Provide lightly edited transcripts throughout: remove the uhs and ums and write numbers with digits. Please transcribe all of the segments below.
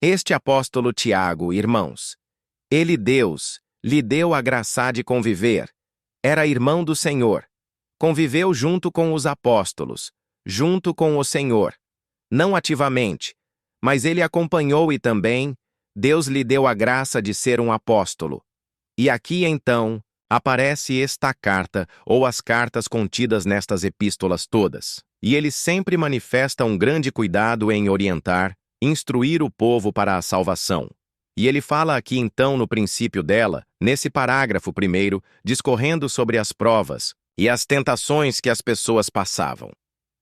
Este apóstolo Tiago, irmãos, ele Deus, lhe deu a graça de conviver. Era irmão do Senhor. Conviveu junto com os apóstolos, junto com o Senhor. Não ativamente, mas ele acompanhou e também, Deus lhe deu a graça de ser um apóstolo. E aqui então, aparece esta carta, ou as cartas contidas nestas epístolas todas. E ele sempre manifesta um grande cuidado em orientar, instruir o povo para a salvação. E ele fala aqui então no princípio dela, nesse parágrafo primeiro, discorrendo sobre as provas e as tentações que as pessoas passavam.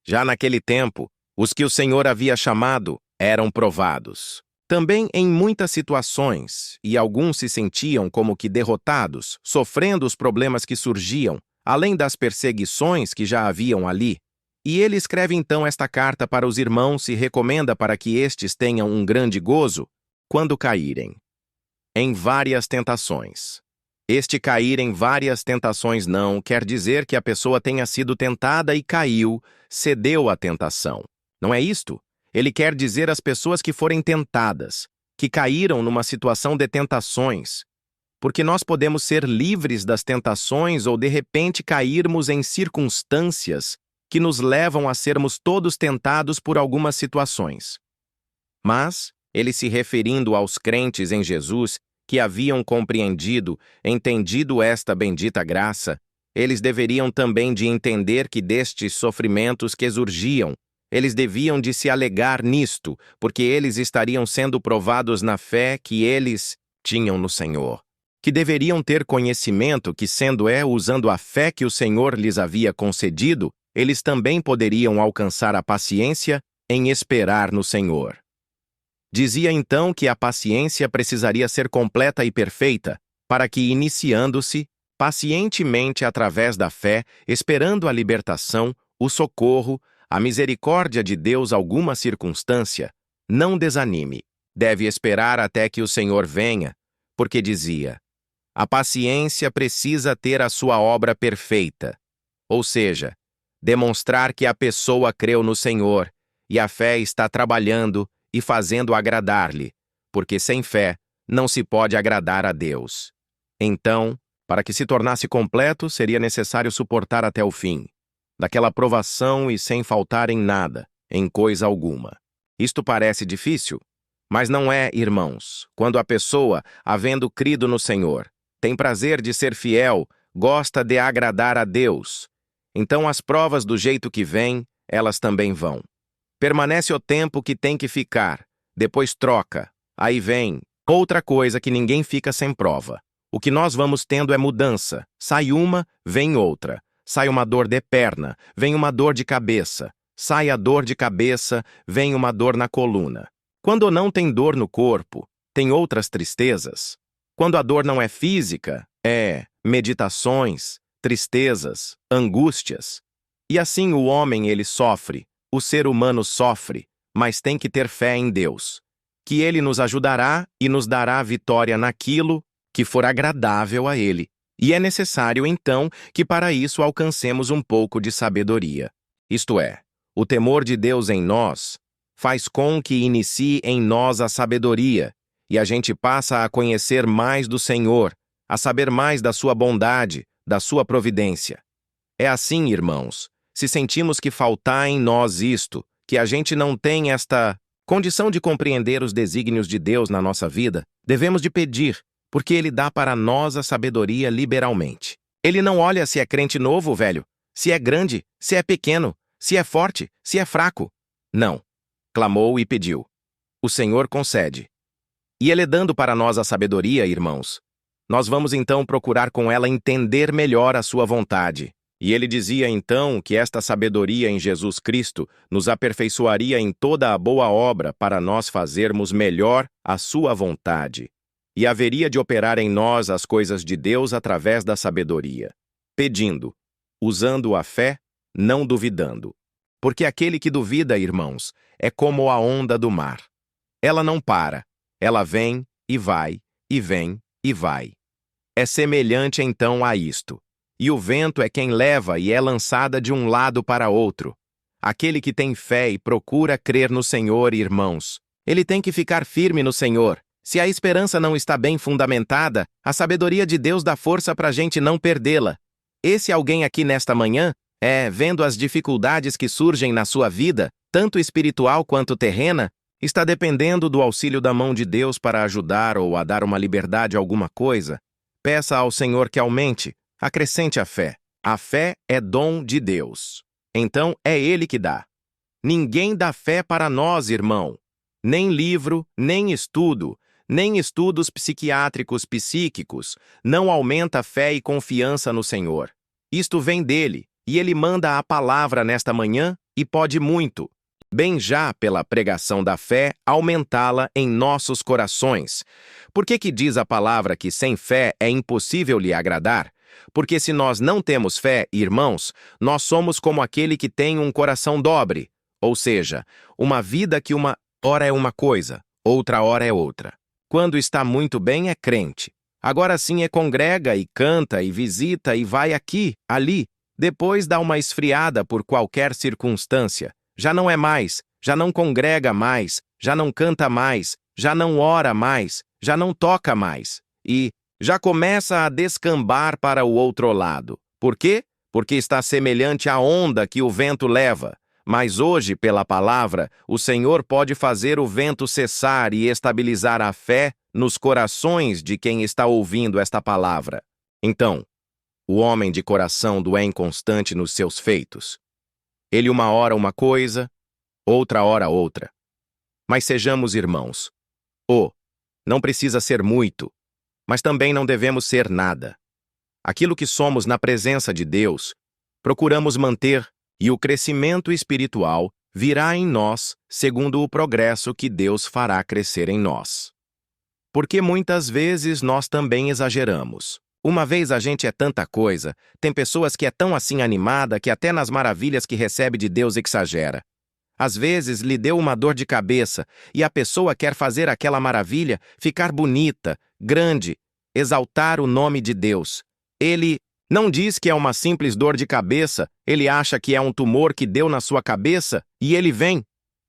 Já naquele tempo, os que o Senhor havia chamado eram provados. Também em muitas situações, e alguns se sentiam como que derrotados, sofrendo os problemas que surgiam, além das perseguições que já haviam ali. E ele escreve então esta carta para os irmãos e recomenda para que estes tenham um grande gozo quando caírem em várias tentações. Este cair em várias tentações não quer dizer que a pessoa tenha sido tentada e caiu, cedeu à tentação. Não é isto? Ele quer dizer às pessoas que forem tentadas, que caíram numa situação de tentações, porque nós podemos ser livres das tentações ou de repente cairmos em circunstâncias que nos levam a sermos todos tentados por algumas situações. Mas, ele se referindo aos crentes em Jesus que haviam compreendido, entendido esta bendita graça, eles deveriam também de entender que destes sofrimentos que surgiam, eles deviam de se alegar nisto, porque eles estariam sendo provados na fé que eles tinham no Senhor. Que deveriam ter conhecimento que, usando a fé que o Senhor lhes havia concedido, eles também poderiam alcançar a paciência em esperar no Senhor. Dizia então que a paciência precisaria ser completa e perfeita, para que, iniciando-se, pacientemente através da fé, esperando a libertação, o socorro, a misericórdia de Deus alguma circunstância, não desanime. Deve esperar até que o Senhor venha, porque dizia, a paciência precisa ter a sua obra perfeita, ou seja, demonstrar que a pessoa creu no Senhor, e a fé está trabalhando e fazendo agradar-lhe, porque sem fé não se pode agradar a Deus. Então, para que se tornasse completo, seria necessário suportar até o fim, daquela provação e sem faltar em nada, em coisa alguma. Isto parece difícil, mas não é, irmãos, quando a pessoa, havendo crido no Senhor, tem prazer de ser fiel, gosta de agradar a Deus. Então as provas do jeito que vêm, elas também vão. Permanece o tempo que tem que ficar, depois troca, aí vem outra coisa que ninguém fica sem prova. O que nós vamos tendo é mudança, sai uma, vem outra. Sai uma dor de perna, vem uma dor de cabeça. Sai a dor de cabeça, vem uma dor na coluna. Quando não tem dor no corpo, tem outras tristezas. Quando a dor não é física, é meditações, tristezas, angústias. E assim o homem ele sofre, o ser humano sofre, mas tem que ter fé em Deus, que Ele nos ajudará e nos dará vitória naquilo que for agradável a Ele. E é necessário, então, que para isso alcancemos um pouco de sabedoria. Isto é, o temor de Deus em nós faz com que inicie em nós a sabedoria, e a gente passa a conhecer mais do Senhor, a saber mais da sua bondade, da sua providência. É assim, irmãos, se sentimos que faltar em nós isto, que a gente não tem esta condição de compreender os desígnios de Deus na nossa vida, devemos de pedir, porque Ele dá para nós a sabedoria liberalmente. Ele não olha se é crente novo ou velho, se é grande, se é pequeno, se é forte, se é fraco. Não. Clamou e pediu. O Senhor concede. E Ele dando para nós a sabedoria, irmãos, nós vamos então procurar com ela entender melhor a sua vontade. E ele dizia então que esta sabedoria em Jesus Cristo nos aperfeiçoaria em toda a boa obra para nós fazermos melhor a sua vontade. E haveria de operar em nós as coisas de Deus através da sabedoria, pedindo, usando a fé, não duvidando. Porque aquele que duvida, irmãos, é como a onda do mar. Ela não para, ela vem e vai, e vem e vai. É semelhante então a isto. E o vento é quem leva e é lançada de um lado para outro. Aquele que tem fé e procura crer no Senhor, irmãos, Ele tem que ficar firme no Senhor. Se a esperança não está bem fundamentada, a sabedoria de Deus dá força para a gente não perdê-la. Esse alguém aqui nesta manhã, vendo as dificuldades que surgem na sua vida, tanto espiritual quanto terrena, está dependendo do auxílio da mão de Deus para ajudar ou a dar uma liberdade a alguma coisa. Peça ao Senhor que aumente, acrescente a fé. A fé é dom de Deus. Então é Ele que dá. Ninguém dá fé para nós, irmão. Nem livro, nem estudo, nem estudos psiquiátricos psíquicos não aumenta fé e confiança no Senhor. Isto vem dele, e ele manda a palavra nesta manhã, e pode muito. Bem já pela pregação da fé, aumentá-la em nossos corações. Por que diz a palavra que sem fé é impossível lhe agradar? Porque se nós não temos fé, irmãos, nós somos como aquele que tem um coração dobre, ou seja, uma vida que uma hora é uma coisa, outra hora é outra. Quando está muito bem é crente. Agora sim congrega e canta e visita e vai aqui, ali. Depois dá uma esfriada por qualquer circunstância. Já não é mais, já não congrega mais, já não canta mais, já não ora mais, já não toca mais. E já começa a descambar para o outro lado. Por quê? Porque está semelhante à onda que o vento leva. Mas hoje, pela palavra, o Senhor pode fazer o vento cessar e estabilizar a fé nos corações de quem está ouvindo esta palavra. Então, o homem de coração é inconstante nos seus feitos. Ele uma hora uma coisa, outra hora outra. Mas sejamos irmãos. Não precisa ser muito, mas também não devemos ser nada. Aquilo que somos na presença de Deus, procuramos manter, e o crescimento espiritual virá em nós segundo o progresso que Deus fará crescer em nós. Porque muitas vezes nós também exageramos. Uma vez a gente é tanta coisa, tem pessoas que é tão assim animada que até nas maravilhas que recebe de Deus exagera. Às vezes lhe deu uma dor de cabeça e a pessoa quer fazer aquela maravilha ficar bonita, grande, exaltar o nome de Deus. Ele não diz que é uma simples dor de cabeça, ele acha que é um tumor que deu na sua cabeça e ele vem.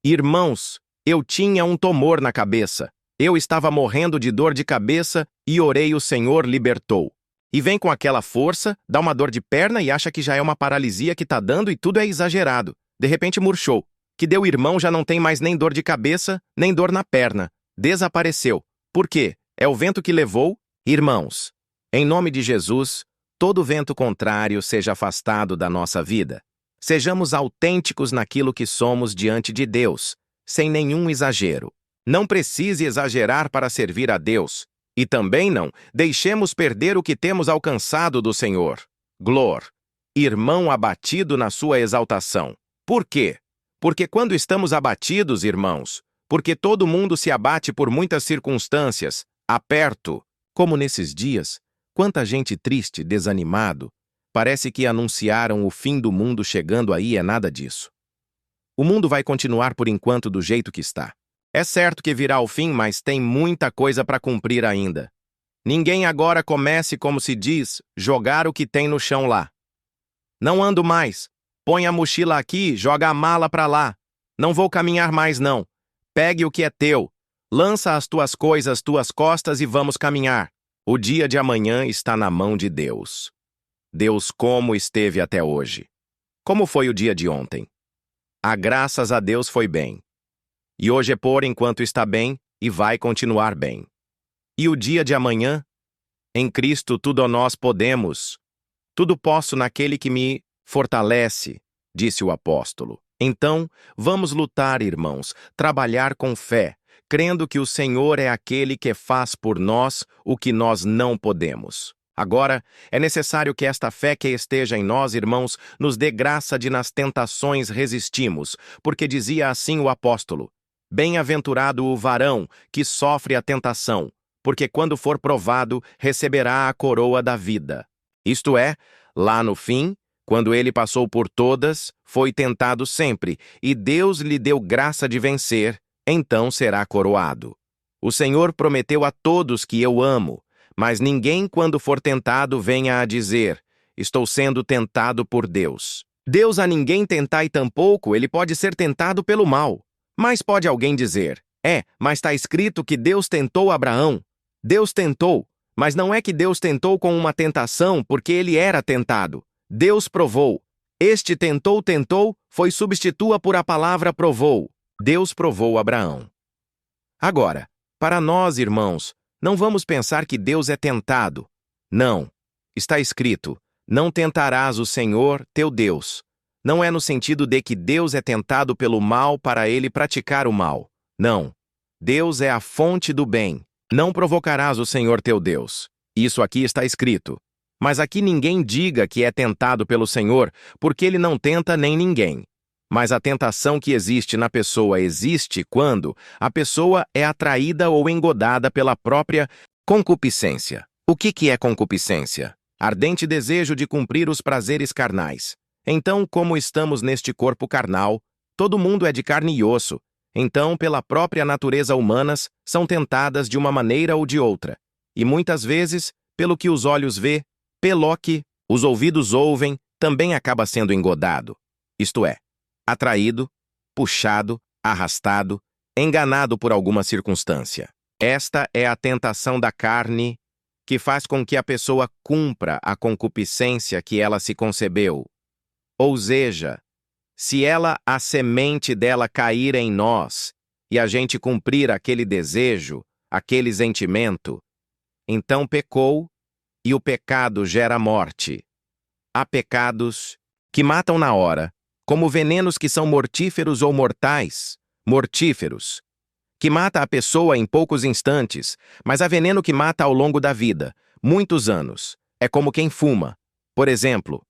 Irmãos, eu tinha um tumor na cabeça. Eu estava morrendo de dor de cabeça e orei, o Senhor libertou. E vem com aquela força, dá uma dor de perna e acha que já é uma paralisia que tá dando e tudo é exagerado. De repente murchou. Que deu irmão já não tem mais nem dor de cabeça, nem dor na perna. Desapareceu. Por quê? É o vento que levou? Irmãos, em nome de Jesus, todo vento contrário seja afastado da nossa vida. Sejamos autênticos naquilo que somos diante de Deus, sem nenhum exagero. Não precise exagerar para servir a Deus. E também não deixemos perder o que temos alcançado do Senhor. Glor, irmão abatido na sua exaltação. Por quê? Porque quando estamos abatidos, irmãos, porque todo mundo se abate por muitas circunstâncias, aperto, como nesses dias, quanta gente triste, desanimado, parece que anunciaram o fim do mundo chegando aí é nada disso. O mundo vai continuar por enquanto do jeito que está. É certo que virá o fim, mas tem muita coisa para cumprir ainda. Ninguém agora comece, como se diz, jogar o que tem no chão lá. Não ando mais. Põe a mochila aqui, joga a mala para lá. Não vou caminhar mais não. Pegue o que é teu. Lança as tuas coisas às tuas costas e vamos caminhar. O dia de amanhã está na mão de Deus. Deus como esteve até hoje. Como foi o dia de ontem? Graças a Deus foi bem. E hoje é por enquanto está bem e vai continuar bem. E o dia de amanhã? Em Cristo tudo nós podemos. Tudo posso naquele que me fortalece, disse o apóstolo. Então, vamos lutar, irmãos, trabalhar com fé, crendo que o Senhor é aquele que faz por nós o que nós não podemos. Agora, é necessário que esta fé que esteja em nós, irmãos, nos dê graça de nas tentações resistimos, porque dizia assim o apóstolo: bem-aventurado o varão que sofre a tentação, porque quando for provado, receberá a coroa da vida. Isto é, lá no fim, quando ele passou por todas, foi tentado sempre, e Deus lhe deu graça de vencer, então será coroado. O Senhor prometeu a todos que eu amo, mas ninguém, quando for tentado, venha a dizer: estou sendo tentado por Deus. Deus a ninguém tentai tampouco, ele pode ser tentado pelo mal. Mas pode alguém dizer: Mas está escrito que Deus tentou Abraão. Deus tentou, mas não é que Deus tentou com uma tentação porque ele era tentado. Deus provou. Este tentou, foi substitua por a palavra provou. Deus provou Abraão. Agora, para nós, irmãos, não vamos pensar que Deus é tentado. Não. Está escrito, não tentarás o Senhor, teu Deus. Não é no sentido de que Deus é tentado pelo mal para ele praticar o mal. Não. Deus é a fonte do bem. Não provocarás o Senhor teu Deus. Isso aqui está escrito. Mas aqui ninguém diga que é tentado pelo Senhor, porque ele não tenta nem ninguém. Mas a tentação que existe na pessoa existe quando a pessoa é atraída ou engodada pela própria concupiscência. O que é concupiscência? Ardente desejo de cumprir os prazeres carnais. Então, como estamos neste corpo carnal, todo mundo é de carne e osso. Então, pela própria natureza humanas, são tentadas de uma maneira ou de outra. E muitas vezes, pelo que os olhos vê, pelo que os ouvidos ouvem, também acaba sendo engodado. Isto é, atraído, puxado, arrastado, enganado por alguma circunstância. Esta é a tentação da carne que faz com que a pessoa cumpra a concupiscência que ela se concebeu. Ou seja, se a semente dela cair em nós e a gente cumprir aquele desejo, aquele sentimento, então pecou e o pecado gera morte. Há pecados que matam na hora, como venenos que são mortíferos ou mortais, mortíferos, que mata a pessoa em poucos instantes, mas há veneno que mata ao longo da vida, muitos anos. É como quem fuma. Por exemplo,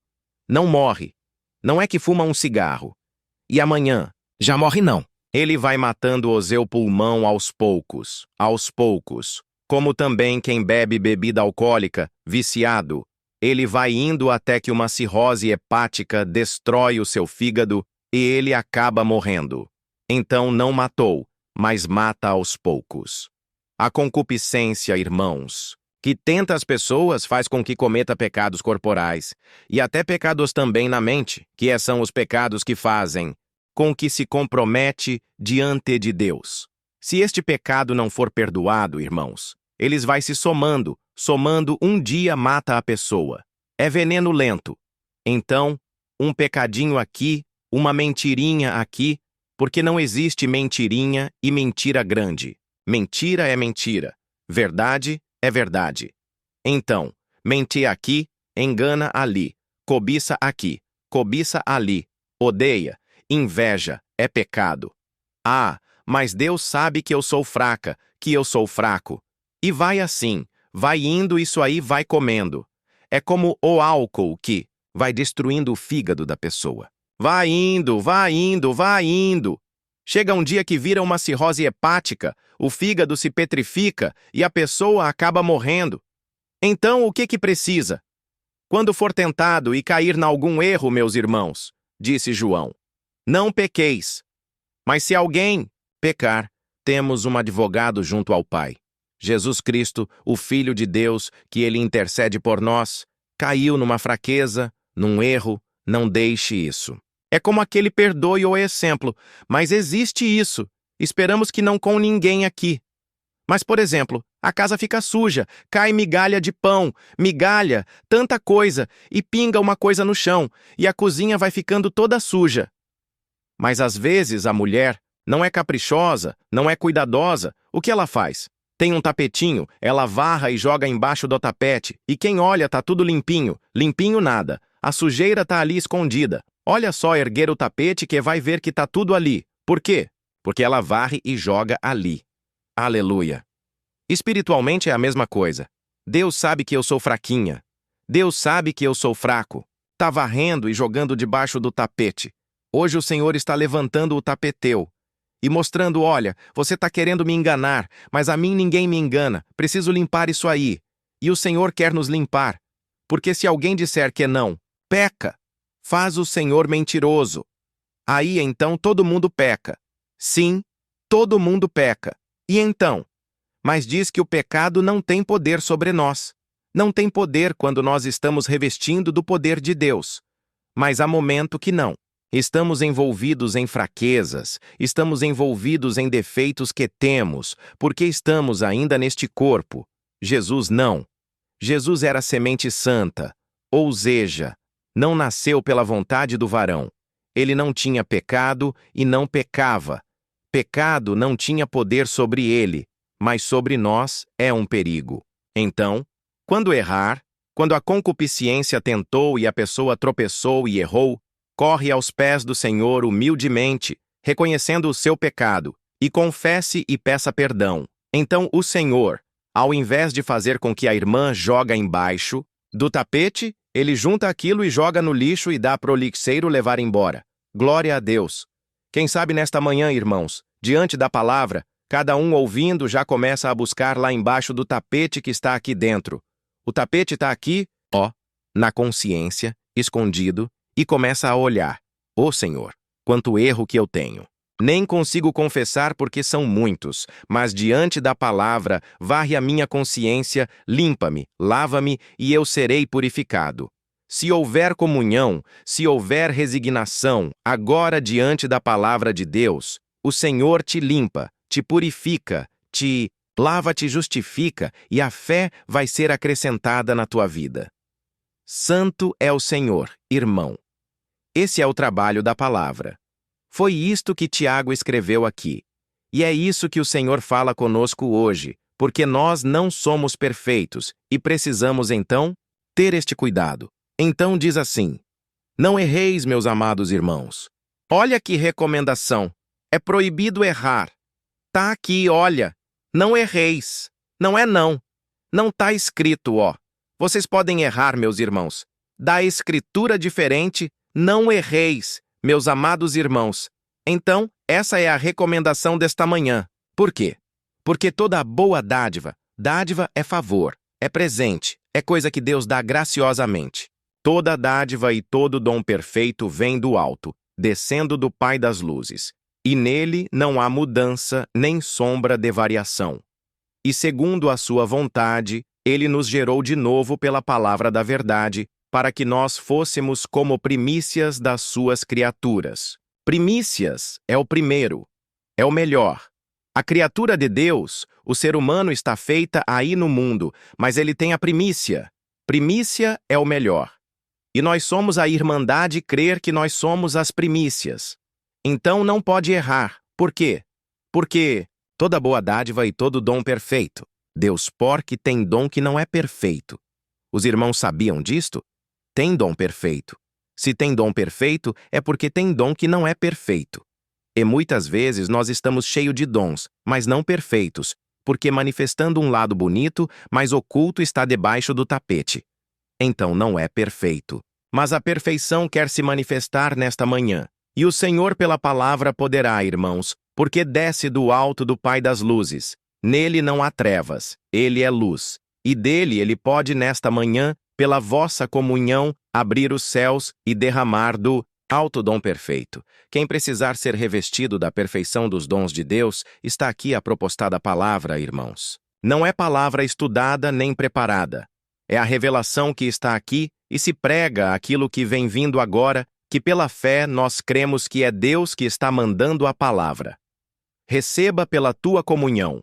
não morre. Não é que fuma um cigarro. E amanhã, já morre não. Ele vai matando o seu pulmão aos poucos. Como também quem bebe bebida alcoólica, viciado, ele vai indo até que uma cirrose hepática destrói o seu fígado e ele acaba morrendo. Então não matou, mas mata aos poucos. A concupiscência, irmãos, que tenta as pessoas faz com que cometa pecados corporais, e até pecados também na mente, que são os pecados que fazem com que se compromete diante de Deus. Se este pecado não for perdoado, irmãos, eles vai se somando, um dia mata a pessoa. É veneno lento. Então, um pecadinho aqui, uma mentirinha aqui, porque não existe mentirinha e mentira grande. Mentira é mentira. Verdade é verdade. Então, mentir aqui, engana ali. Cobiça aqui, cobiça ali. Odeia, inveja, é pecado. Ah, mas Deus sabe que eu sou fraca, que eu sou fraco. E vai assim, vai indo, isso aí vai comendo. É como o álcool que vai destruindo o fígado da pessoa. Vai indo, vai indo, vai indo. Chega um dia que vira uma cirrose hepática, o fígado se petrifica e a pessoa acaba morrendo. Então, o que precisa? Quando for tentado e cair em algum erro, meus irmãos, disse João, não pequeis. Mas se alguém pecar, temos um advogado junto ao Pai. Jesus Cristo, o Filho de Deus, que ele intercede por nós, caiu numa fraqueza, num erro, não deixe isso. É como aquele perdoe ou exemplo, mas existe isso. Esperamos que não com ninguém aqui. Mas, por exemplo, a casa fica suja, cai migalha de pão, migalha, tanta coisa, e pinga uma coisa no chão, e a cozinha vai ficando toda suja. Mas às vezes a mulher não é caprichosa, não é cuidadosa, o que ela faz? Tem um tapetinho, ela varra e joga embaixo do tapete, e quem olha tá tudo limpinho, limpinho nada, a sujeira tá ali escondida. Olha só erguer o tapete que vai ver que tá tudo ali. Por quê? Porque ela varre e joga ali. Aleluia. Espiritualmente é a mesma coisa. Deus sabe que eu sou fraquinha. Deus sabe que eu sou fraco. Tá varrendo e jogando debaixo do tapete. Hoje o Senhor está levantando o tapeteu e mostrando, olha, você tá querendo me enganar, mas a mim ninguém me engana. Preciso limpar isso aí. E o Senhor quer nos limpar. Porque se alguém disser que não, peca. Faz o Senhor mentiroso. Aí então todo mundo peca. Sim, todo mundo peca. E então? Mas diz que o pecado não tem poder sobre nós. Não tem poder quando nós estamos revestindo do poder de Deus. Mas há momento que não. Estamos envolvidos em fraquezas, estamos envolvidos em defeitos que temos, porque estamos ainda neste corpo. Jesus não. Jesus era semente santa, ou seja, não nasceu pela vontade do varão. Ele não tinha pecado e não pecava. Pecado não tinha poder sobre ele, mas sobre nós é um perigo. Então, quando errar, quando a concupiscência tentou e a pessoa tropeçou e errou, corre aos pés do Senhor humildemente, reconhecendo o seu pecado, e confesse e peça perdão. Então o Senhor, ao invés de fazer com que a irmã joga embaixo do tapete, ele junta aquilo e joga no lixo e dá para o lixeiro levar embora. Glória a Deus! Quem sabe nesta manhã, irmãos, diante da palavra, cada um ouvindo já começa a buscar lá embaixo do tapete que está aqui dentro. O tapete está aqui, ó, na consciência, escondido, e começa a olhar. Ô Senhor, quanto erro que eu tenho! Nem consigo confessar porque são muitos, mas diante da palavra, varre a minha consciência, limpa-me, lava-me e eu serei purificado. Se houver comunhão, se houver resignação, agora diante da palavra de Deus, o Senhor te limpa, te purifica, te lava, te justifica e a fé vai ser acrescentada na tua vida. Santo é o Senhor, irmão. Esse é o trabalho da palavra. Foi isto que Tiago escreveu aqui. E é isso que o Senhor fala conosco hoje, porque nós não somos perfeitos e precisamos, então, ter este cuidado. Então diz assim: não erreis, meus amados irmãos. Olha que recomendação. É proibido errar. Tá aqui, olha. Não erreis. Não é não. Não tá escrito, ó. Vocês podem errar, meus irmãos. Da escritura diferente, não erreis, meus amados irmãos. Então, essa é a recomendação desta manhã. Por quê? Porque toda boa dádiva é favor, é presente, é coisa que Deus dá graciosamente. Toda dádiva e todo dom perfeito vem do alto, descendo do Pai das luzes. E nele não há mudança nem sombra de variação. E segundo a sua vontade, ele nos gerou de novo pela palavra da verdade, para que nós fôssemos como primícias das suas criaturas. Primícias é o primeiro, é o melhor. A criatura de Deus, o ser humano está feita aí no mundo, mas ele tem a primícia. Primícia é o melhor. E nós somos a irmandade crer que nós somos as primícias. Então não pode errar. Por quê? Porque toda boa dádiva e todo dom perfeito. Deus porque tem dom que não é perfeito. Os irmãos sabiam disto? Tem dom perfeito. Se tem dom perfeito, é porque tem dom que não é perfeito. E muitas vezes nós estamos cheios de dons, mas não perfeitos, porque manifestando um lado bonito, mas oculto está debaixo do tapete. Então não é perfeito. Mas a perfeição quer se manifestar nesta manhã. E o Senhor pela palavra poderá, irmãos, porque desce do alto do Pai das luzes. Nele não há trevas, ele é luz. E dele ele pode nesta manhã, pela vossa comunhão, abrir os céus e derramar do alto dom perfeito. Quem precisar ser revestido da perfeição dos dons de Deus, está aqui a propostada palavra, irmãos. Não é palavra estudada nem preparada. É a revelação que está aqui e se prega aquilo que vem vindo agora, que pela fé nós cremos que é Deus que está mandando a palavra. Receba pela tua comunhão,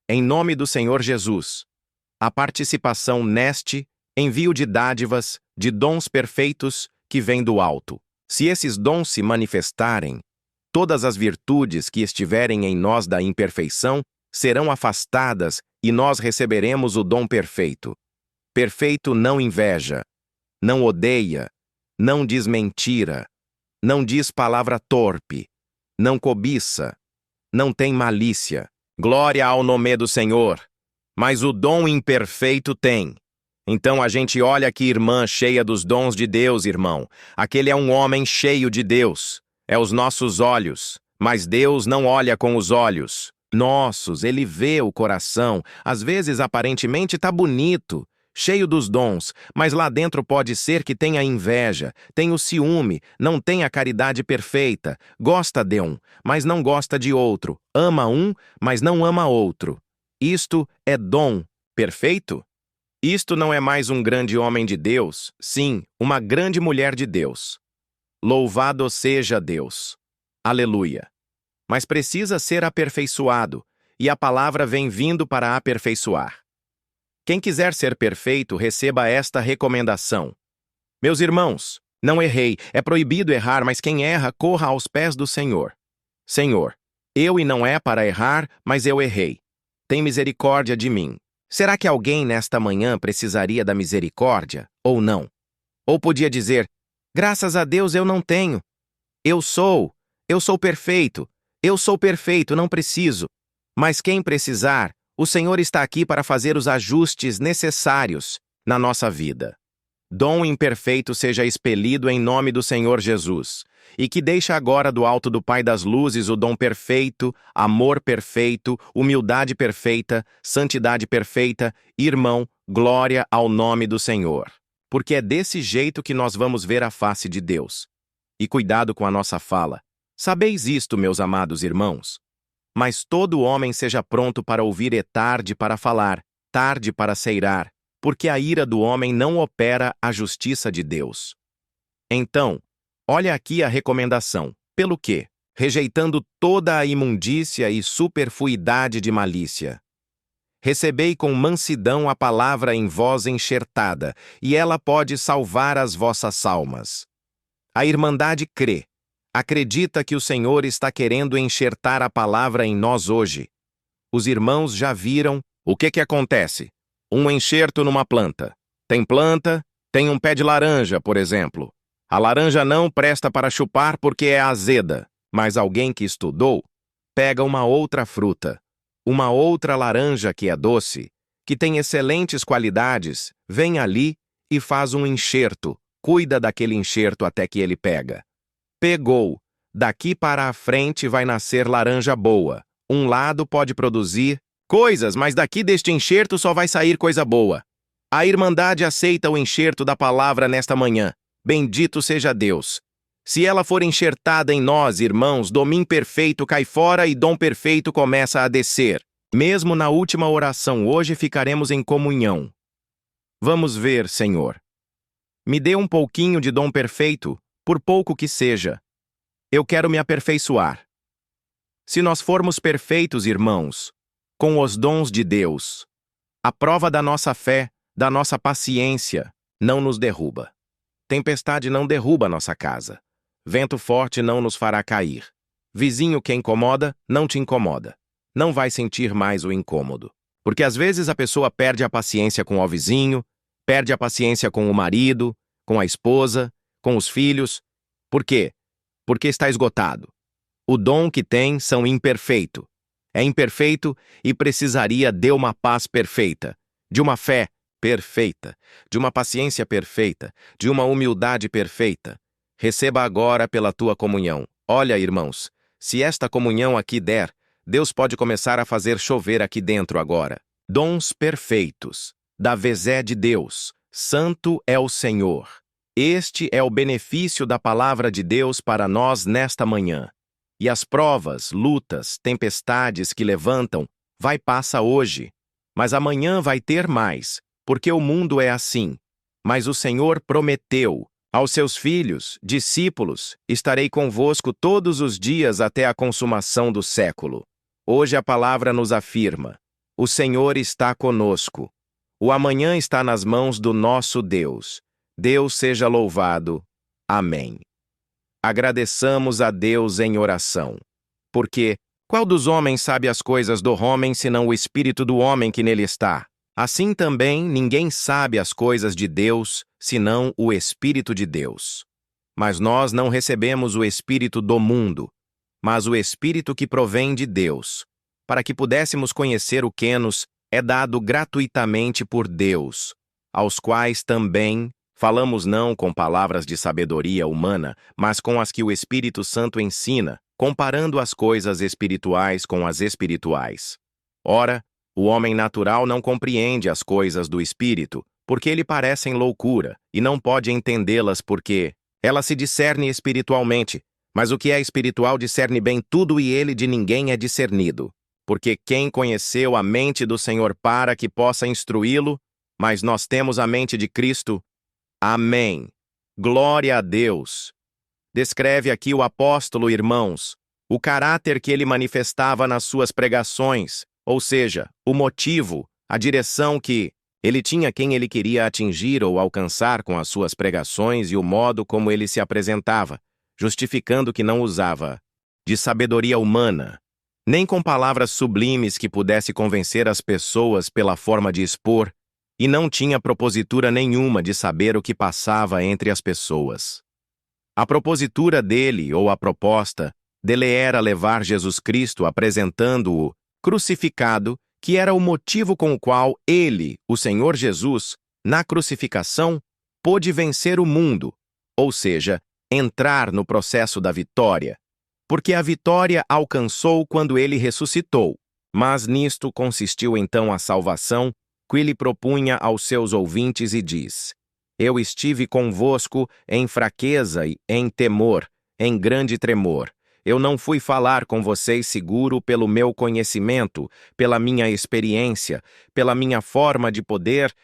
em nome do Senhor Jesus, a participação neste envio de dádivas, de dons perfeitos que vêm do alto. Se esses dons se manifestarem, todas as virtudes que estiverem em nós da imperfeição serão afastadas e nós receberemos o dom perfeito. Perfeito não inveja, não odeia, não diz mentira, não diz palavra torpe, não cobiça, não tem malícia. Glória ao nome do Senhor. Mas o dom imperfeito tem. Então a gente olha aqui, irmã, cheia dos dons de Deus, irmão. Aquele é um homem cheio de Deus. É os nossos olhos. Mas Deus não olha com os olhos nossos, ele vê o coração. Às vezes, aparentemente, tá bonito, cheio dos dons, mas lá dentro pode ser que tenha inveja, tenha o ciúme, não tenha a caridade perfeita, gosta de um, mas não gosta de outro, ama um, mas não ama outro. Isto é dom perfeito? Isto não é mais um grande homem de Deus, sim, uma grande mulher de Deus. Louvado seja Deus. Aleluia. Mas precisa ser aperfeiçoado, e a palavra vem vindo para aperfeiçoar. Quem quiser ser perfeito, receba esta recomendação. Meus irmãos, não errei, é proibido errar, mas quem erra, corra aos pés do Senhor. Senhor, eu e não é para errar, mas eu errei. Tem misericórdia de mim. Será que alguém nesta manhã precisaria da misericórdia, ou não? Ou podia dizer, graças a Deus eu não tenho. Eu sou perfeito, não preciso. Mas quem precisar, o Senhor está aqui para fazer os ajustes necessários na nossa vida. Dom imperfeito seja expelido em nome do Senhor Jesus, e que deixe agora do alto do Pai das luzes o dom perfeito, amor perfeito, humildade perfeita, santidade perfeita, irmão, glória ao nome do Senhor. Porque é desse jeito que nós vamos ver a face de Deus. E cuidado com a nossa fala. Sabeis isto, meus amados irmãos? Mas todo homem seja pronto para ouvir e tarde para falar, tarde para ceirar, porque a ira do homem não opera a justiça de Deus. Então, olha aqui a recomendação. Pelo quê? Rejeitando toda a imundícia e superfluidade de malícia. Recebei com mansidão a palavra em vós enxertada, e ela pode salvar as vossas almas. A Irmandade crê. Acredita que o Senhor está querendo enxertar a palavra em nós hoje. Os irmãos já viram o que acontece. Um enxerto numa planta. Tem um pé de laranja, por exemplo. A laranja não presta para chupar porque é azeda, mas alguém que estudou pega uma outra fruta, uma outra laranja que é doce, que tem excelentes qualidades, vem ali e faz um enxerto, cuida daquele enxerto até que ele pega. Pegou. Daqui para a frente vai nascer laranja boa. Um lado pode produzir coisas, mas daqui deste enxerto só vai sair coisa boa. A Irmandade aceita o enxerto da palavra nesta manhã. Bendito seja Deus. Se ela for enxertada em nós, irmãos, dom imperfeito cai fora e dom perfeito começa a descer. Mesmo na última oração hoje ficaremos em comunhão. Vamos ver, Senhor. Me dê um pouquinho de dom perfeito, por pouco que seja. Eu quero me aperfeiçoar. Se nós formos perfeitos, irmãos, com os dons de Deus, a prova da nossa fé, da nossa paciência, não nos derruba. Tempestade não derruba nossa casa. Vento forte não nos fará cair. Vizinho que incomoda, não te incomoda. Não vai sentir mais o incômodo. Porque às vezes a pessoa perde a paciência com o vizinho, perde a paciência com o marido, com a esposa, com os filhos. Por quê? Porque está esgotado. O dom que tem são imperfeito. É imperfeito e precisaria de uma paz perfeita, de uma fé perfeita, de uma paciência perfeita, de uma humildade perfeita. Receba agora pela tua comunhão. Olha, irmãos, se esta comunhão aqui der, Deus pode começar a fazer chover aqui dentro agora. Dons perfeitos. Da vezé de Deus. Santo é o Senhor. Este é o benefício da palavra de Deus para nós nesta manhã. E as provas, lutas, tempestades que levantam, passa hoje. Mas amanhã vai ter mais, porque o mundo é assim. Mas o Senhor prometeu aos seus filhos, discípulos, estarei convosco todos os dias até a consumação do século. Hoje a palavra nos afirma, o Senhor está conosco. O amanhã está nas mãos do nosso Deus. Deus seja louvado. Amém. Agradeçamos a Deus em oração. Porque, qual dos homens sabe as coisas do homem, senão o espírito do homem que nele está? Assim também ninguém sabe as coisas de Deus, senão o Espírito de Deus. Mas nós não recebemos o espírito do mundo, mas o Espírito que provém de Deus, para que pudéssemos conhecer o que nos é dado gratuitamente por Deus, aos quais também falamos não com palavras de sabedoria humana, mas com as que o Espírito Santo ensina, comparando as coisas espirituais com as espirituais. Ora, o homem natural não compreende as coisas do Espírito, porque lhe parecem loucura, e não pode entendê-las porque elas se discernem espiritualmente, mas o que é espiritual discerne bem tudo e ele de ninguém é discernido. Porque quem conheceu a mente do Senhor para que possa instruí-lo, mas nós temos a mente de Cristo. Amém. Glória a Deus. Descreve aqui o apóstolo, irmãos, o caráter que ele manifestava nas suas pregações, ou seja, o motivo, a direção que ele tinha quem ele queria atingir ou alcançar com as suas pregações e o modo como ele se apresentava, justificando que não usava de sabedoria humana, nem com palavras sublimes que pudesse convencer as pessoas pela forma de expor, e não tinha propositura nenhuma de saber o que passava entre as pessoas. A propositura dele, ou a proposta, dele era levar Jesus Cristo apresentando-o crucificado, que era o motivo com o qual ele, o Senhor Jesus, na crucificação, pôde vencer o mundo, ou seja, entrar no processo da vitória, porque a vitória alcançou quando ele ressuscitou. Mas nisto consistiu então a salvação que ele propunha aos seus ouvintes e diz: Eu estive convosco em fraqueza e em temor, em grande tremor. Eu não fui falar com vocês seguro pelo meu conhecimento, pela minha experiência, pela minha forma de poder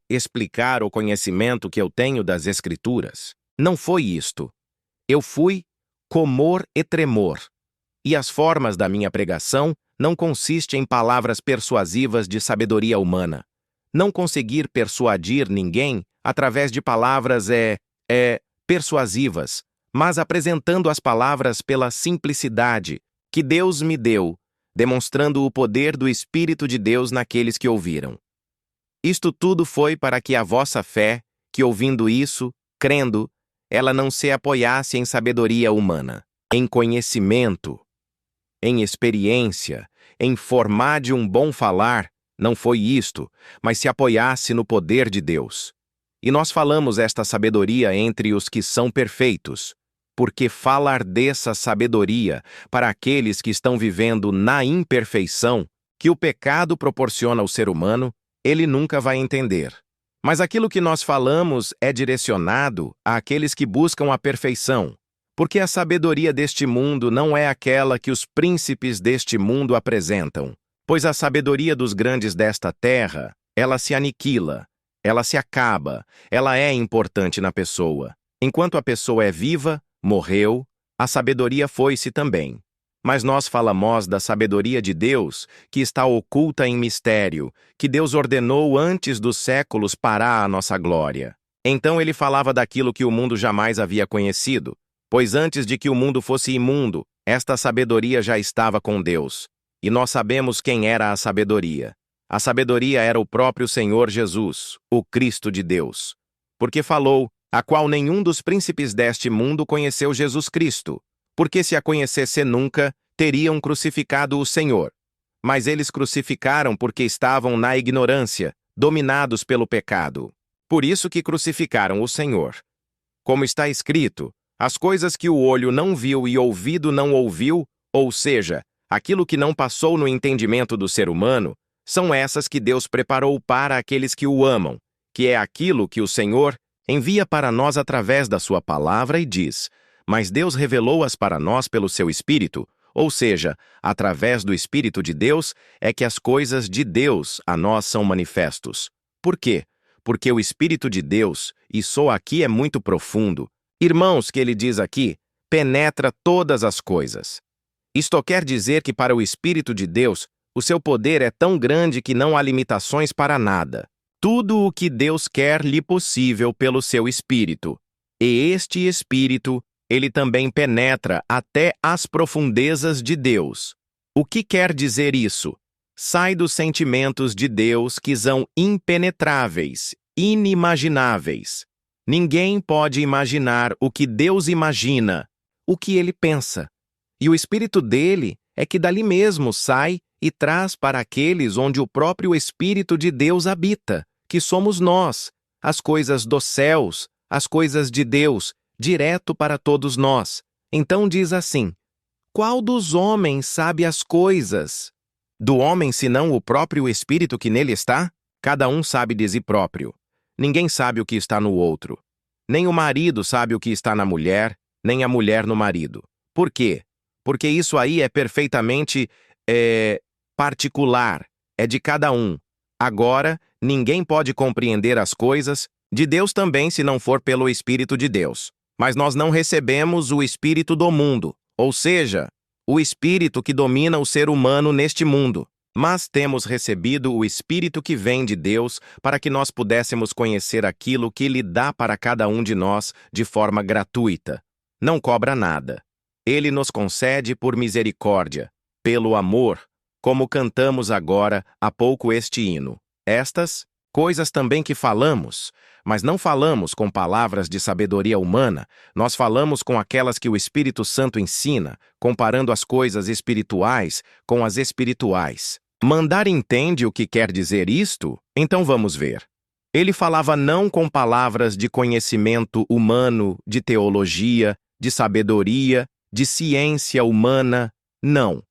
explicar o conhecimento que eu tenho das Escrituras. Não foi isto. Eu fui comor e tremor. E as formas da minha pregação não consistem em palavras persuasivas de sabedoria humana. Não conseguir persuadir ninguém através de palavras persuasivas, mas apresentando as palavras pela simplicidade que Deus me deu, demonstrando o poder do Espírito de Deus naqueles que ouviram. Isto tudo foi para que a vossa fé, que ouvindo isso, crendo, ela não se apoiasse em sabedoria humana, em conhecimento, em experiência, em formar de um bom falar, não foi isto, mas se apoiasse no poder de Deus. E nós falamos esta sabedoria entre os que são perfeitos, porque falar dessa sabedoria para aqueles que estão vivendo na imperfeição que o pecado proporciona ao ser humano, ele nunca vai entender. Mas aquilo que nós falamos é direcionado àqueles que buscam a perfeição, porque a sabedoria deste mundo não é aquela que os príncipes deste mundo apresentam, pois a sabedoria dos grandes desta terra, ela se aniquila, ela se acaba, ela é importante na pessoa. Enquanto a pessoa é viva, morreu, a sabedoria foi-se também. Mas nós falamos da sabedoria de Deus, que está oculta em mistério, que Deus ordenou antes dos séculos para a nossa glória. Então ele falava daquilo que o mundo jamais havia conhecido, pois antes de que o mundo fosse imundo, esta sabedoria já estava com Deus. E nós sabemos quem era a sabedoria. A sabedoria era o próprio Senhor Jesus, o Cristo de Deus. Porque falou, a qual nenhum dos príncipes deste mundo conheceu Jesus Cristo. Porque se a conhecesse nunca, teriam crucificado o Senhor. Mas eles crucificaram porque estavam na ignorância, dominados pelo pecado. Por isso que crucificaram o Senhor. Como está escrito, as coisas que o olho não viu e ouvido não ouviu, ou seja, aquilo que não passou no entendimento do ser humano, são essas que Deus preparou para aqueles que o amam, que é aquilo que o Senhor envia para nós através da sua palavra e diz, mas Deus revelou-as para nós pelo seu Espírito, ou seja, através do Espírito de Deus é que as coisas de Deus a nós são manifestos. Por quê? Porque o Espírito de Deus, e só aqui é muito profundo, irmãos, que ele diz aqui, penetra todas as coisas. Isto quer dizer que para o Espírito de Deus, o seu poder é tão grande que não há limitações para nada. Tudo o que Deus quer lhe possível pelo seu Espírito. E este Espírito, ele também penetra até as profundezas de Deus. O que quer dizer isso? Sai dos sentimentos de Deus que são impenetráveis, inimagináveis. Ninguém pode imaginar o que Deus imagina, o que ele pensa. E o Espírito dele é que dali mesmo sai e traz para aqueles onde o próprio Espírito de Deus habita, que somos nós, as coisas dos céus, as coisas de Deus, direto para todos nós. Então diz assim, qual dos homens sabe as coisas? Do homem senão o próprio Espírito que nele está? Cada um sabe de si próprio. Ninguém sabe o que está no outro. Nem o marido sabe o que está na mulher, nem a mulher no marido. Por quê? Porque isso aí é perfeitamente particular, é de cada um. Agora, ninguém pode compreender as coisas de Deus também se não for pelo Espírito de Deus. Mas nós não recebemos o espírito do mundo, ou seja, o espírito que domina o ser humano neste mundo. Mas temos recebido o Espírito que vem de Deus para que nós pudéssemos conhecer aquilo que Ele dá para cada um de nós de forma gratuita. Não cobra nada. Ele nos concede por misericórdia, pelo amor, como cantamos agora há pouco este hino. Estas coisas também que falamos, mas não falamos com palavras de sabedoria humana, nós falamos com aquelas que o Espírito Santo ensina, comparando as coisas espirituais com as espirituais. Mandar entende o que quer dizer isto? Então vamos ver. Ele falava não com palavras de conhecimento humano, de teologia, de sabedoria, de ciência humana, não.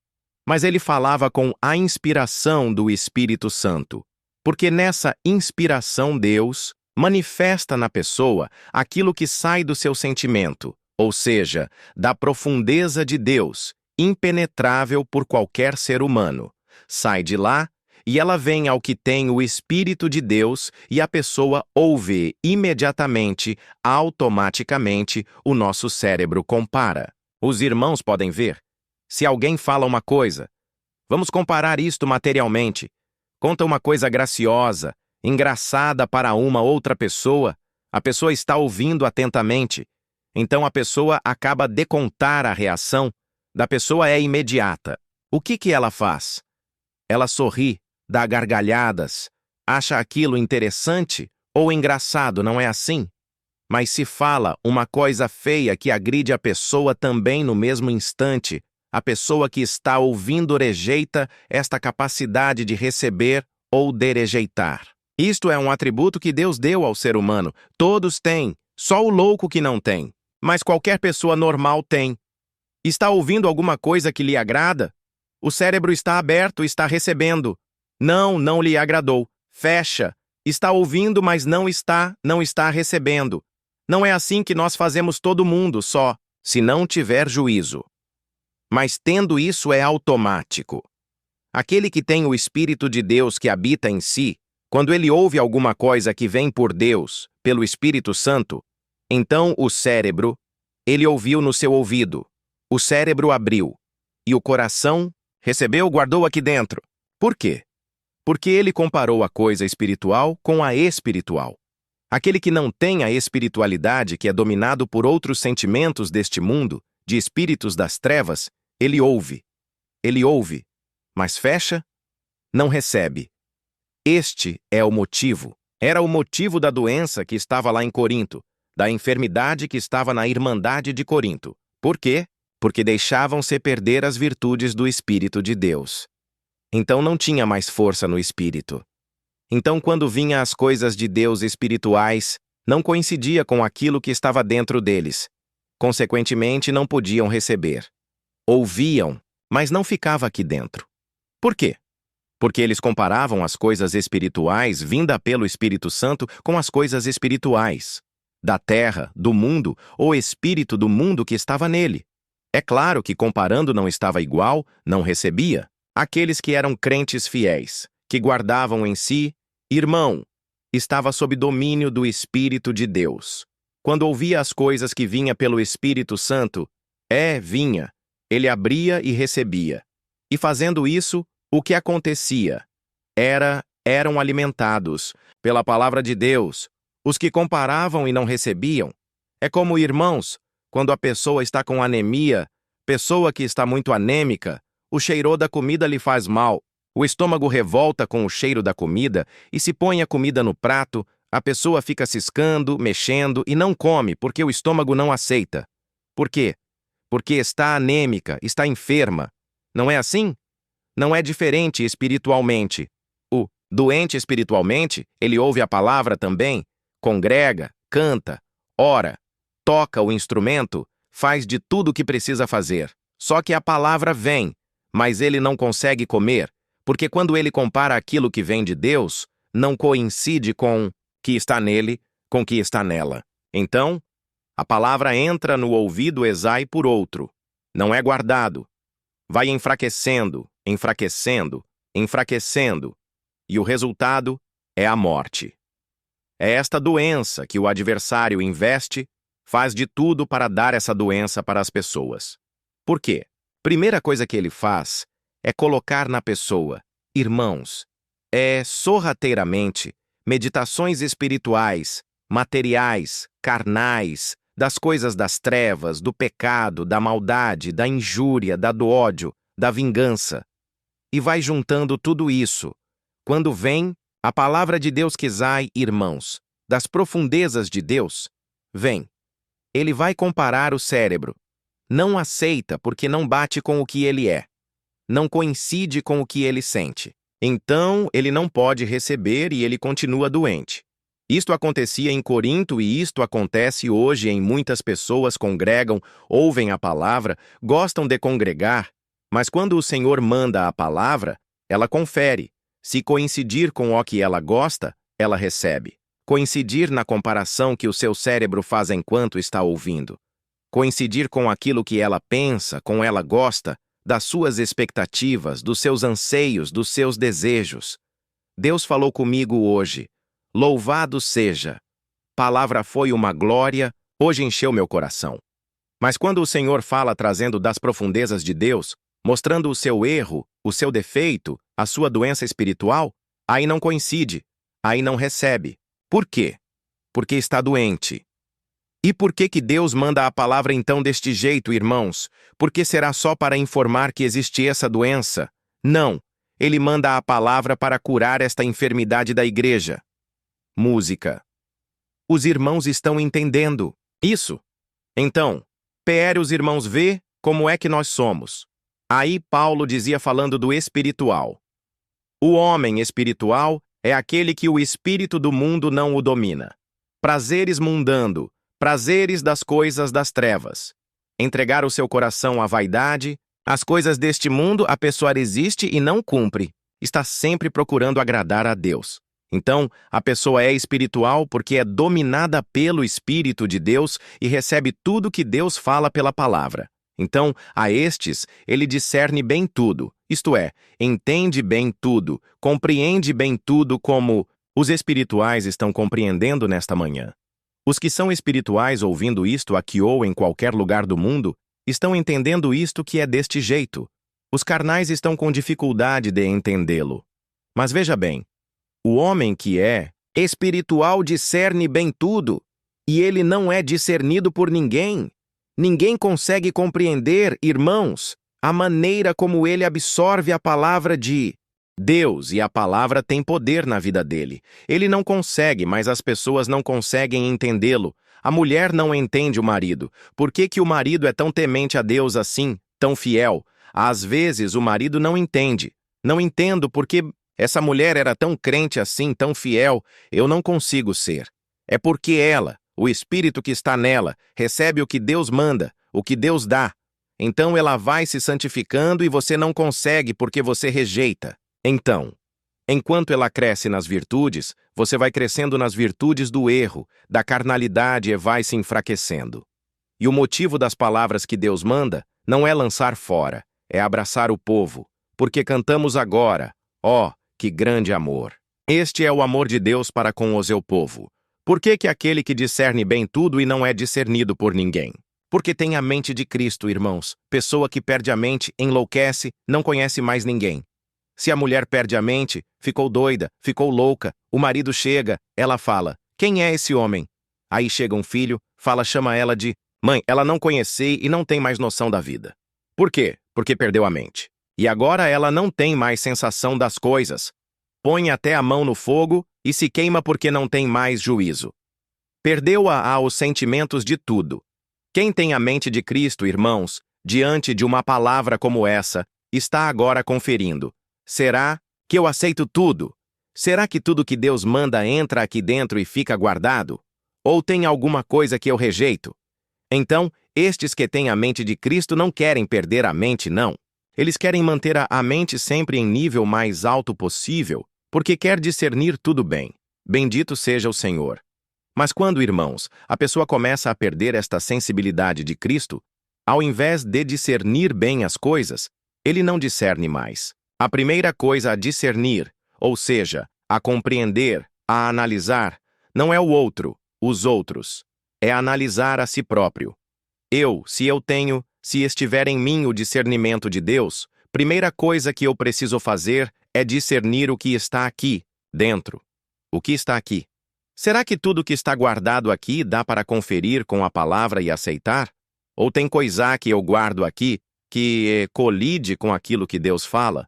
Mas ele falava com a inspiração do Espírito Santo, porque nessa inspiração Deus manifesta na pessoa aquilo que sai do seu sentimento, ou seja, da profundeza de Deus, impenetrável por qualquer ser humano. Sai de lá e ela vem ao que tem o Espírito de Deus e a pessoa ouve imediatamente, automaticamente, o nosso cérebro compara. Os irmãos podem ver. Se alguém fala uma coisa, vamos comparar isto materialmente. Conta uma coisa graciosa, engraçada para uma outra pessoa, a pessoa está ouvindo atentamente. Então a pessoa acaba de contar a reação da pessoa é imediata. O que ela faz? Ela sorri, dá gargalhadas, acha aquilo interessante ou engraçado, não é assim? Mas se fala uma coisa feia que agride a pessoa também no mesmo instante, a pessoa que está ouvindo rejeita esta capacidade de receber ou de rejeitar. Isto é um atributo que Deus deu ao ser humano. Todos têm, só o louco que não tem. Mas qualquer pessoa normal tem. Está ouvindo alguma coisa que lhe agrada? O cérebro está aberto, está recebendo. Não lhe agradou. Fecha. Está ouvindo, mas não está recebendo. Não é assim que nós fazemos todo mundo, só se não tiver juízo. Mas tendo isso é automático. Aquele que tem o Espírito de Deus que habita em si, quando ele ouve alguma coisa que vem por Deus, pelo Espírito Santo, então o cérebro, ele ouviu no seu ouvido, o cérebro abriu, e o coração recebeu, guardou aqui dentro. Por quê? Porque ele comparou a coisa espiritual com a espiritual. Aquele que não tem a espiritualidade, que é dominado por outros sentimentos deste mundo, de espíritos das trevas, ele ouve, mas fecha, não recebe. Este é o motivo. Era o motivo da doença que estava lá em Corinto, da enfermidade que estava na Irmandade de Corinto. Por quê? Porque deixavam-se perder as virtudes do Espírito de Deus. Então não tinha mais força no Espírito. Então, quando vinha as coisas de Deus espirituais, não coincidia com aquilo que estava dentro deles. Consequentemente, não podiam receber. Ouviam, mas não ficava aqui dentro. Por quê? Porque eles comparavam as coisas espirituais vinda pelo Espírito Santo com as coisas espirituais, da terra, do mundo, ou espírito do mundo que estava nele. É claro que comparando não estava igual, não recebia. Aqueles que eram crentes fiéis, que guardavam em si, irmão, estava sob domínio do Espírito de Deus. Quando ouvia as coisas que vinha pelo Espírito Santo, vinha, ele abria e recebia. E fazendo isso, o que acontecia? Eram alimentados pela palavra de Deus. Os que comparavam e não recebiam. É como irmãos, quando a pessoa está com anemia, pessoa que está muito anêmica, o cheiro da comida lhe faz mal. O estômago revolta com o cheiro da comida e se põe a comida no prato, a pessoa fica ciscando, mexendo e não come porque o estômago não aceita. Por quê? Porque está anêmica, está enferma. Não é assim? Não é diferente espiritualmente. O doente espiritualmente, ele ouve a palavra também, congrega, canta, ora, toca o instrumento, faz de tudo o que precisa fazer. Só que a palavra vem, mas ele não consegue comer, porque quando ele compara aquilo que vem de Deus, não coincide com o que está nele, com o que está nela. Então, a palavra entra no ouvido e sai por outro. Não é guardado. Vai enfraquecendo, enfraquecendo. E o resultado é a morte. É esta doença que o adversário investe, faz de tudo para dar essa doença para as pessoas. Por quê? Primeira coisa que ele faz é colocar na pessoa, irmãos, sorrateiramente, meditações espirituais, materiais, carnais, das coisas das trevas, do pecado, da maldade, da injúria, do ódio, da vingança. E vai juntando tudo isso. Quando vem a palavra de Deus que sai, irmãos, das profundezas de Deus, vem. Ele vai comparar o cérebro. Não aceita porque não bate com o que ele é. Não coincide com o que ele sente. Então, ele não pode receber e ele continua doente. Isto acontecia em Corinto e isto acontece hoje em muitas pessoas congregam, ouvem a palavra, gostam de congregar, mas quando o Senhor manda a palavra, ela confere. Se coincidir com o que ela gosta, ela recebe. Coincidir na comparação que o seu cérebro faz enquanto está ouvindo. Coincidir com aquilo que ela pensa, com ela gosta, das suas expectativas, dos seus anseios, dos seus desejos. Deus falou comigo hoje. Louvado seja. Palavra foi uma glória, hoje encheu meu coração. Mas quando o Senhor fala trazendo das profundezas de Deus, mostrando o seu erro, o seu defeito, a sua doença espiritual, aí não coincide, aí não recebe. Por quê? Porque está doente. E por que Deus manda a palavra então deste jeito, irmãos? Porque será só para informar que existe essa doença? Não. Ele manda a palavra para curar esta enfermidade da igreja. Música. Os irmãos estão entendendo isso? Então, os irmãos vê como é que nós somos. Aí Paulo dizia falando do espiritual. O homem espiritual é aquele que o espírito do mundo não o domina. Prazeres mundando, prazeres das coisas das trevas. Entregar o seu coração à vaidade, as coisas deste mundo a pessoa resiste e não cumpre. Está sempre procurando agradar a Deus. Então, a pessoa é espiritual porque é dominada pelo Espírito de Deus e recebe tudo que Deus fala pela palavra. Então, a estes, ele discerne bem tudo, isto é, entende bem tudo, compreende bem tudo como os espirituais estão compreendendo nesta manhã. Os que são espirituais ouvindo isto aqui ou em qualquer lugar do mundo, estão entendendo isto que é deste jeito. Os carnais estão com dificuldade de entendê-lo. Mas veja bem, o homem que é espiritual discerne bem tudo, e ele não é discernido por ninguém. Ninguém consegue compreender, irmãos, a maneira como ele absorve a palavra de Deus, e a palavra tem poder na vida dele. Ele não consegue, mas as pessoas não conseguem entendê-lo. A mulher não entende o marido. Por que o marido é tão temente a Deus assim, tão fiel? Às vezes o marido não entende. Não entendo porque essa mulher era tão crente assim, tão fiel, eu não consigo ser. É porque ela, o Espírito que está nela, recebe o que Deus manda, o que Deus dá. Então ela vai se santificando e você não consegue porque você rejeita. Então, enquanto ela cresce nas virtudes, você vai crescendo nas virtudes do erro, da carnalidade e vai se enfraquecendo. E o motivo das palavras que Deus manda não é lançar fora, é abraçar o povo, porque cantamos agora, ó, que grande amor. Este é o amor de Deus para com o seu povo. Por que aquele que discerne bem tudo e não é discernido por ninguém? Porque tem a mente de Cristo, irmãos. Pessoa que perde a mente, enlouquece, não conhece mais ninguém. Se a mulher perde a mente, ficou doida, ficou louca, o marido chega, ela fala, quem é esse homem? Aí chega um filho, chama ela de mãe, ela não conhecei e não tem mais noção da vida. Por quê? Porque perdeu a mente. E agora ela não tem mais sensação das coisas. Põe até a mão no fogo e se queima porque não tem mais juízo. Perdeu-a aos sentimentos de tudo. Quem tem a mente de Cristo, irmãos, diante de uma palavra como essa, está agora conferindo. Será que eu aceito tudo? Será que tudo que Deus manda entra aqui dentro e fica guardado? Ou tem alguma coisa que eu rejeito? Então, estes que têm a mente de Cristo não querem perder a mente, não. Eles querem manter a mente sempre em nível mais alto possível, porque quer discernir tudo bem. Bendito seja o Senhor. Mas quando, irmãos, a pessoa começa a perder esta sensibilidade de Cristo, ao invés de discernir bem as coisas, ele não discerne mais. A primeira coisa a discernir, ou seja, a compreender, a analisar, não é o outro, os outros. é analisar a si próprio. Se estiver em mim o discernimento de Deus, primeira coisa que eu preciso fazer é discernir o que está aqui, dentro. O que está aqui? Será que tudo que está guardado aqui dá para conferir com a palavra e aceitar? Ou tem coisa que eu guardo aqui que colide com aquilo que Deus fala?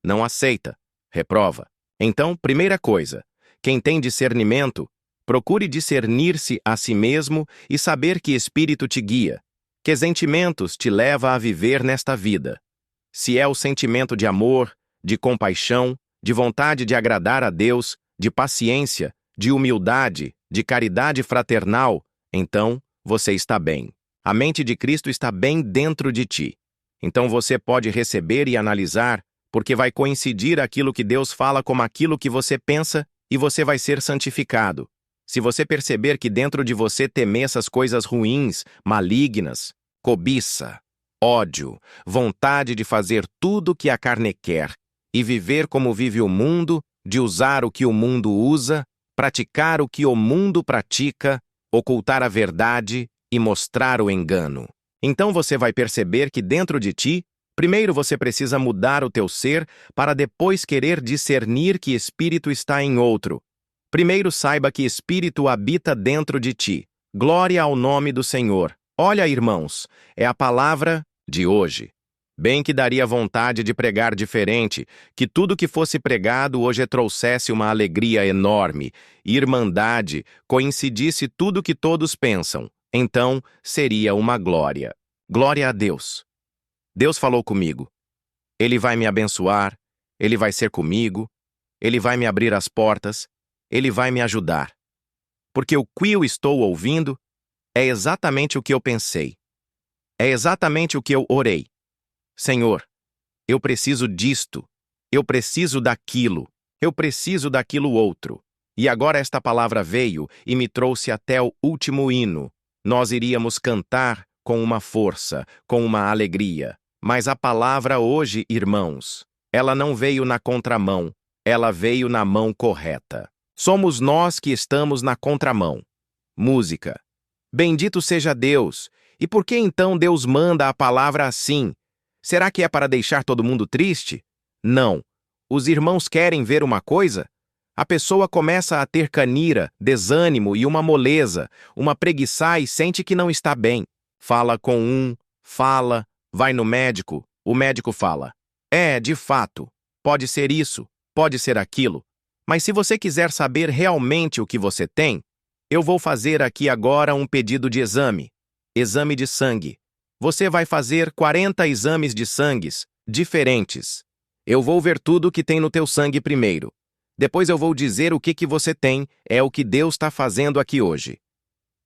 Não aceita, reprova. Então, primeira coisa, quem tem discernimento, procure discernir-se a si mesmo e saber que espírito te guia, que sentimentos te leva a viver nesta vida. Se é o sentimento de amor, de compaixão, de vontade de agradar a Deus, de paciência, de humildade, de caridade fraternal, então você está bem. A mente de Cristo está bem dentro de ti. Então você pode receber e analisar, porque vai coincidir aquilo que Deus fala com aquilo que você pensa e você vai ser santificado. Se você perceber que dentro de você teme essas coisas ruins, malignas, cobiça, ódio, vontade de fazer tudo o que a carne quer e viver como vive o mundo, de usar o que o mundo usa, praticar o que o mundo pratica, ocultar a verdade e mostrar o engano. Então você vai perceber que dentro de ti, primeiro você precisa mudar o teu ser para depois querer discernir que espírito está em outro. Primeiro saiba que espírito habita dentro de ti. Glória ao nome do Senhor. Olha, irmãos, é a palavra de hoje. Bem que daria vontade de pregar diferente, que tudo que fosse pregado hoje trouxesse uma alegria enorme, irmandade, coincidisse tudo que todos pensam. Então, seria uma glória. Glória a Deus. Deus falou comigo. Ele vai me abençoar, Ele vai ser comigo, Ele vai me abrir as portas, Ele vai me ajudar. Porque o que eu estou ouvindo é exatamente o que eu pensei. É exatamente o que eu orei. Senhor, eu preciso disto, eu preciso daquilo, eu preciso daquilo outro. E agora esta palavra veio e me trouxe até o último hino. Nós iríamos cantar com uma força, com uma alegria. Mas a palavra hoje, irmãos, ela não veio na contramão, ela veio na mão correta. Somos nós que estamos na contramão. Música. Bendito seja Deus. E por que então Deus manda a palavra assim? Será que é para deixar todo mundo triste? Não. Os irmãos querem ver uma coisa? A pessoa começa a ter canira, desânimo e uma moleza, uma preguiça e sente que não está bem. Fala com vai no médico, o médico fala. De fato, pode ser isso, pode ser aquilo. Mas se você quiser saber realmente o que você tem, eu vou fazer aqui agora um pedido de exame. Exame de sangue. Você vai fazer 40 exames de sangues diferentes. Eu vou ver tudo que tem no teu sangue primeiro. Depois eu vou dizer o que você tem, é o que Deus está fazendo aqui hoje.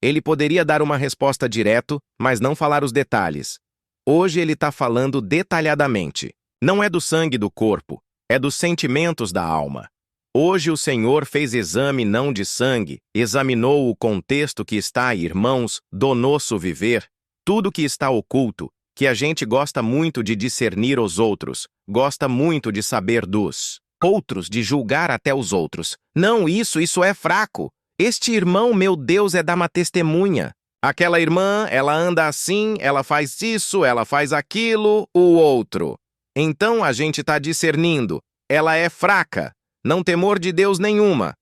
Ele poderia dar uma resposta direto, mas não falar os detalhes. Hoje ele está falando detalhadamente. Não é do sangue do corpo, é dos sentimentos da alma. Hoje o Senhor fez exame não de sangue, examinou o contexto que está, irmãos, do nosso viver. Tudo que está oculto, que a gente gosta muito de discernir os outros, gosta muito de saber dos outros, de julgar até os outros. Não, isso é fraco. Este irmão, meu Deus, é dar uma testemunha. Aquela irmã, ela anda assim, ela faz isso, ela faz aquilo, o outro. Então a gente está discernindo. Ela é fraca, não temor de Deus nenhuma.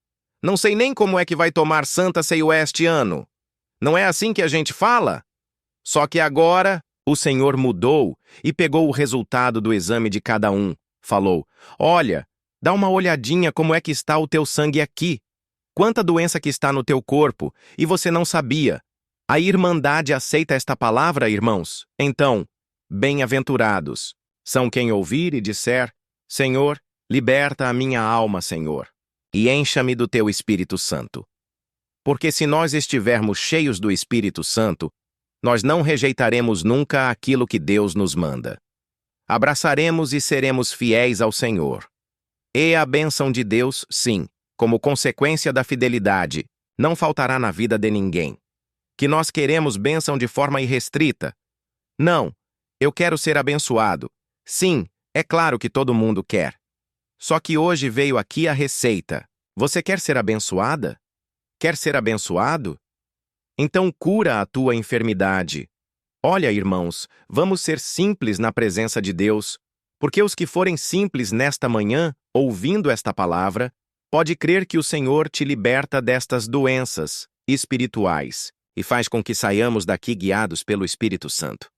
Não sei nem como é que vai tomar Santa Ceia este ano. Não é assim que a gente fala? Só que agora o Senhor mudou e pegou o resultado do exame de cada um. Falou, olha, dá uma olhadinha como é que está o teu sangue aqui. Quanta doença que está no teu corpo e você não sabia. A Irmandade aceita esta palavra, irmãos? Então, bem-aventurados são quem ouvir e disser, Senhor, liberta a minha alma, Senhor, e encha-me do teu Espírito Santo. Porque se nós estivermos cheios do Espírito Santo, nós não rejeitaremos nunca aquilo que Deus nos manda. Abraçaremos e seremos fiéis ao Senhor. E a bênção de Deus, sim, como consequência da fidelidade, não faltará na vida de ninguém. Que nós queremos bênção de forma irrestrita. Não, eu quero ser abençoado. Sim, é claro que todo mundo quer. Só que hoje veio aqui a receita. Você quer ser abençoada? Quer ser abençoado? Então cura a tua enfermidade. Olha, irmãos, vamos ser simples na presença de Deus, porque os que forem simples nesta manhã, ouvindo esta palavra, pode crer que o Senhor te liberta destas doenças espirituais e faz com que saiamos daqui guiados pelo Espírito Santo.